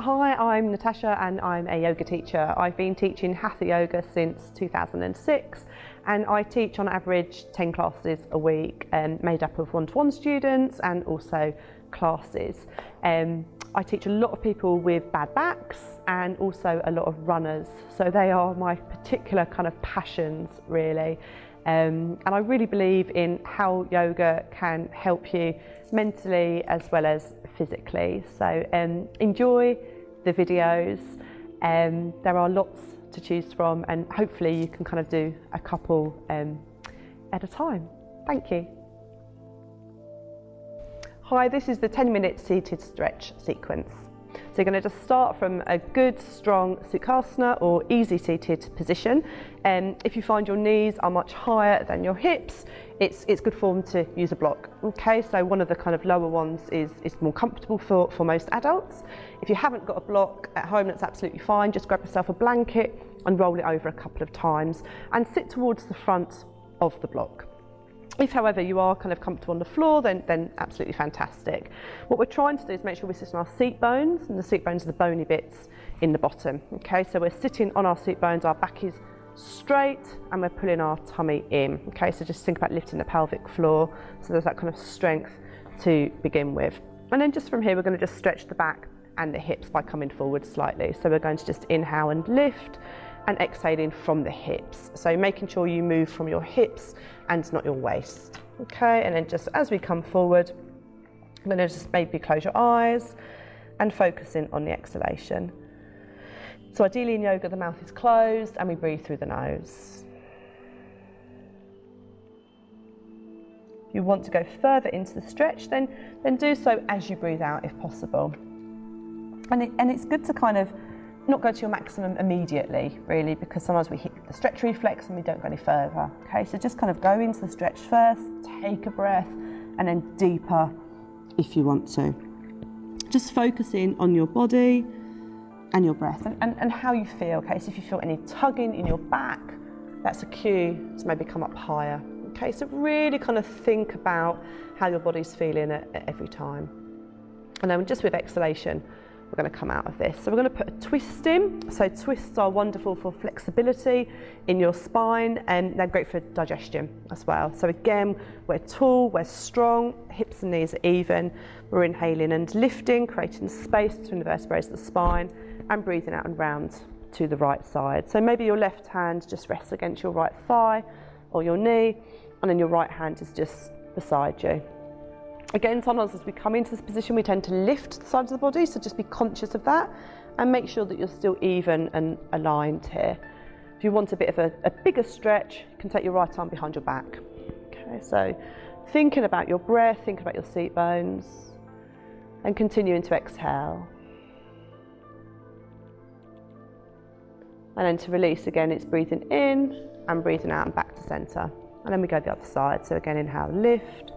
Hi, I'm Natasha and I'm a yoga teacher. I've been teaching Hatha Yoga since 2006 and I teach on average 10 classes a week made up of one-to-one students and also classes. I teach a lot of people with bad backs and also a lot of runners, so they are my particular kind of passions really. And I really believe in how yoga can help you mentally as well as physically. So enjoy the videos. There are lots to choose from and hopefully you can kind of do a couple at a time. Thank you. Hi, this is the 10-minute seated stretch sequence. So you're going to just start from a good strong Sukhasana or easy seated position. If you find your knees are much higher than your hips, it's good form to use a block. Okay, so one of the kind of lower ones is more comfortable for most adults. If you haven't got a block at home, that's absolutely fine. Just grab yourself a blanket and roll it over a couple of times and sit towards the front of the block. If, however, you are kind of comfortable on the floor, then absolutely fantastic. What we're trying to do is make sure we sit on our seat bones, and the seat bones are the bony bits in the bottom. Okay, so we're sitting on our seat bones, our back is straight, and we're pulling our tummy in. Okay, so just think about lifting the pelvic floor, so there's that kind of strength to begin with. And then just from here, we're going to just stretch the back and the hips by coming forward slightly. So we're going to just inhale and lift, and exhaling from the hips. So making sure you move from your hips and not your waist. Okay, and then just as we come forward, I'm going to just maybe close your eyes and focusing on the exhalation. So ideally in yoga, the mouth is closed and we breathe through the nose. If you want to go further into the stretch, then do so as you breathe out if possible. And it's good to kind of not go to your maximum immediately, really, because sometimes we hit the stretch reflex and we don't go any further. Okay, so just kind of go into the stretch first, take a breath, and then deeper if you want to. Just focusing on your body and your breath and how you feel. Okay, so if you feel any tugging in your back, that's a cue to maybe come up higher. Okay, so really kind of think about how your body's feeling at every time. And then just with exhalation, we're going to come out of this. So we're going to put a twist in. So twists are wonderful for flexibility in your spine and they're great for digestion as well. So again, we're tall, we're strong, hips and knees are even. We're inhaling and lifting, creating space between the vertebrae of the spine and breathing out and round to the right side. So maybe your left hand just rests against your right thigh or your knee and then your right hand is just beside you. Again, sometimes as we come into this position, we tend to lift the sides of the body, so just be conscious of that and make sure that you're still even and aligned here. If you want a bit of a bigger stretch, you can take your right arm behind your back. Okay, so thinking about your breath, thinking about your seat bones, and continuing to exhale. And then to release again, it's breathing in and breathing out and back to center. And then we go the other side. So again, inhale, lift,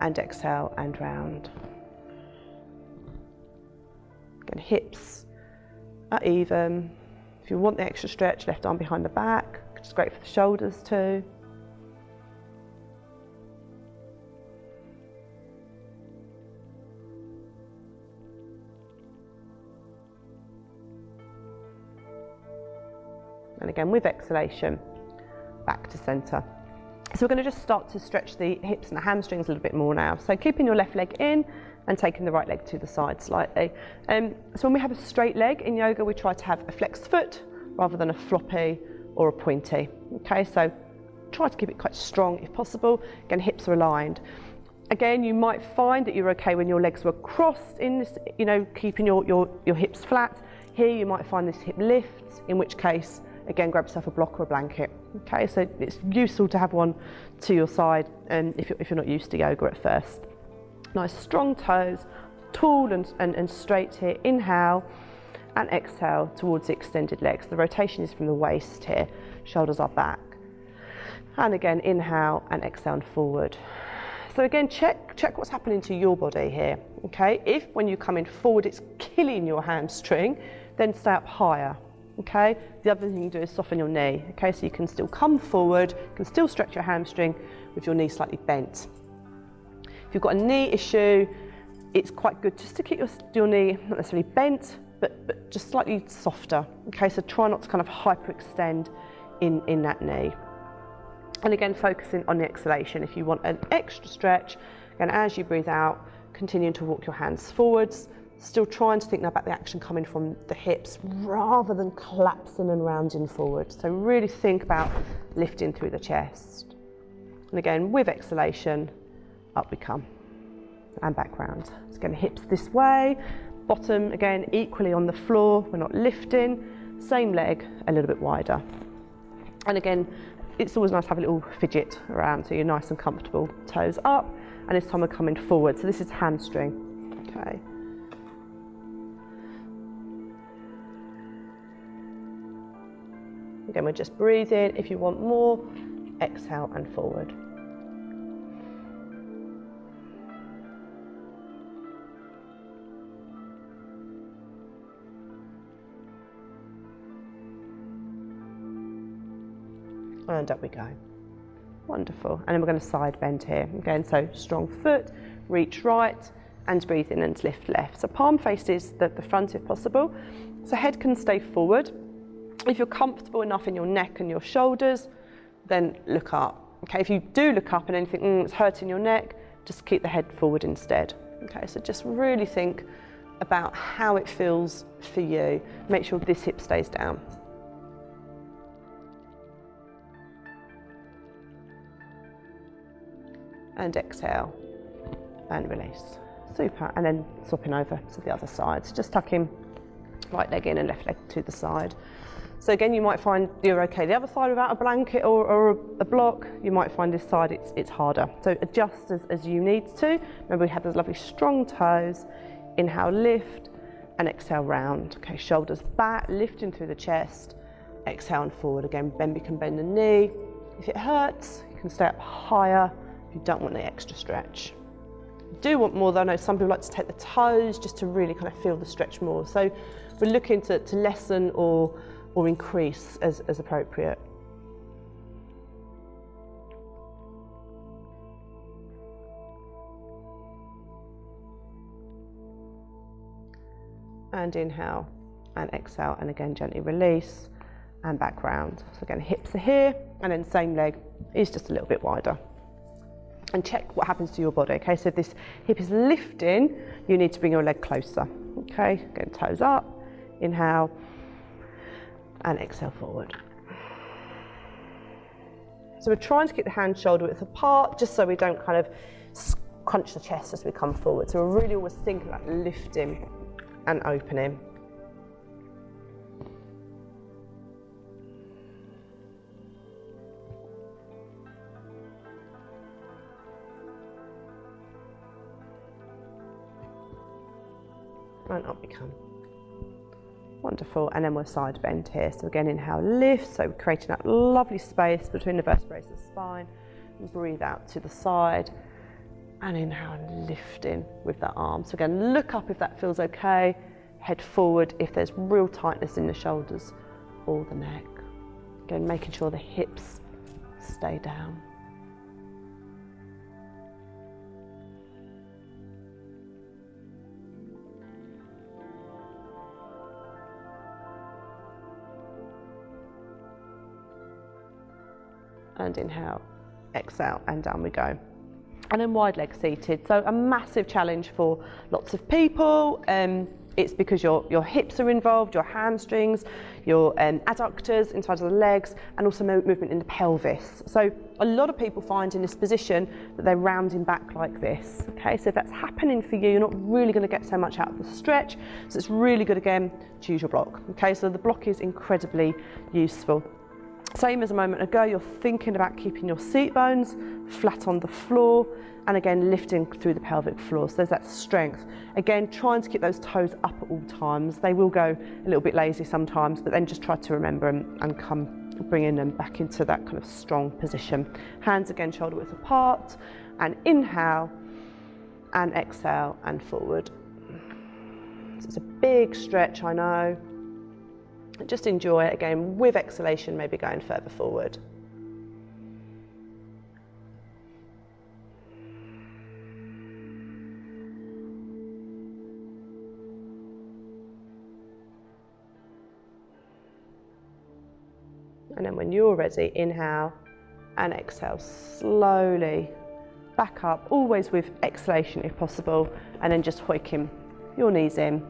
and exhale and round. Again, hips are even. If you want the extra stretch, left arm behind the back, which is great for the shoulders too. And again, with exhalation, back to center. So we're going to just start to stretch the hips and the hamstrings a little bit more now. So keeping your left leg in and taking the right leg to the side slightly. So when we have a straight leg in yoga, we try to have a flexed foot rather than a floppy or a pointy. Okay, so try to keep it quite strong if possible. Again, hips are aligned. Again, you might find that you're okay when your legs were crossed in this, you know, keeping your hips flat. Here you might find this hip lifts, in which case, again, grab yourself a block or a blanket. Okay, so it's useful to have one to your side if you're not used to yoga at first. Nice strong toes, tall and straight here. Inhale and exhale towards the extended legs. The rotation is from the waist here, shoulders are back. And again, inhale and exhale and forward. So again, check what's happening to your body here. Okay, if when you come in forward it's killing your hamstring, then stay up higher. Okay, the other thing you do is soften your knee. Okay, so you can still come forward, you can still stretch your hamstring with your knee slightly bent. If you've got a knee issue, it's quite good just to keep your knee not necessarily bent, but just slightly softer. Okay, so try not to kind of hyperextend in that knee. And again, focusing on the exhalation. If you want an extra stretch, again, as you breathe out, continuing to walk your hands forwards, still trying to think about the action coming from the hips rather than collapsing and rounding forward. So really think about lifting through the chest. And again, with exhalation, up we come and back round. So again, hips this way, bottom again equally on the floor, we're not lifting, same leg a little bit wider. And again, it's always nice to have a little fidget around so you're nice and comfortable. Toes up, and this time we're coming forward. So this is hamstring, okay. Again, we're just breathing. If you want more, exhale and forward. And up we go. Wonderful. And then we're going to side bend here. Again, so strong foot, reach right, and breathe in and lift left. So palm faces the front if possible. So head can stay forward. If you're comfortable enough in your neck and your shoulders, then look up. Okay, if you do look up and then think, it's hurting your neck, just keep the head forward instead. Okay, so just really think about how it feels for you. Make sure this hip stays down. And exhale and release. Super. And then swapping over to the other side. So just tucking right leg in and left leg to the side. So again, you might find you're okay the other side without a blanket or a block. You might find this side it's harder. So adjust as you need to. Remember, we have those lovely strong toes. Inhale, lift, and exhale, round. Okay, shoulders back, lifting through the chest. Exhale and forward. Again, you can bend the knee. If it hurts, you can stay up higher. If you don't want the extra stretch. You do want more though. I know some people like to take the toes just to really kind of feel the stretch more. So we're looking to lessen or increase as appropriate. And inhale and exhale, and again gently release and back round. So again, hips are here, and then same leg is just a little bit wider. And check what happens to your body. Okay, so if this hip is lifting, you need to bring your leg closer. Okay, again, toes up, inhale, and exhale forward. So we're trying to keep the hands shoulder width apart, just so we don't kind of crunch the chest as we come forward. So we're really always thinking about lifting and opening. And up we come. Wonderful. And then we'll side bend here. So again, inhale, lift. So we're creating that lovely space between the vertebrae of the spine. And breathe out to the side. And inhale and lifting with that arm. So again, look up if that feels okay. Head forward if there's real tightness in the shoulders or the neck. Again, making sure the hips stay down. And inhale, exhale, and down we go. And then wide leg seated. So a massive challenge for lots of people. It's because your hips are involved, your hamstrings, your adductors inside of the legs, and also movement in the pelvis. So a lot of people find in this position that they're rounding back like this. Okay, so if that's happening for you, you're not really going to get so much out of the stretch. So it's really good, again, to use your block. Okay, so the block is incredibly useful. Same as a moment ago, you're thinking about keeping your seat bones flat on the floor, and again lifting through the pelvic floor. So there's that strength. Again, trying to keep those toes up at all times. They will go a little bit lazy sometimes, but then just try to remember and come bringing them back into that kind of strong position. Hands again shoulder width apart, and inhale and exhale and forward. So it's a big stretch, I know. Just enjoy it. Again, with exhalation, maybe going further forward. And then when you're ready, inhale and exhale slowly back up, always with exhalation if possible, and then just hoiking your knees in,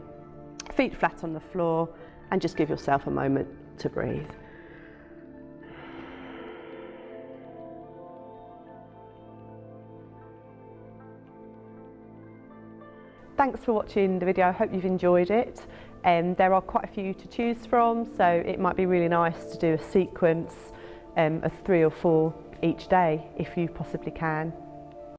feet flat on the floor, and just give yourself a moment to breathe. Thanks for watching the video. I hope you've enjoyed it. There are quite a few to choose from, so it might be really nice to do a sequence of 3 or 4 each day if you possibly can.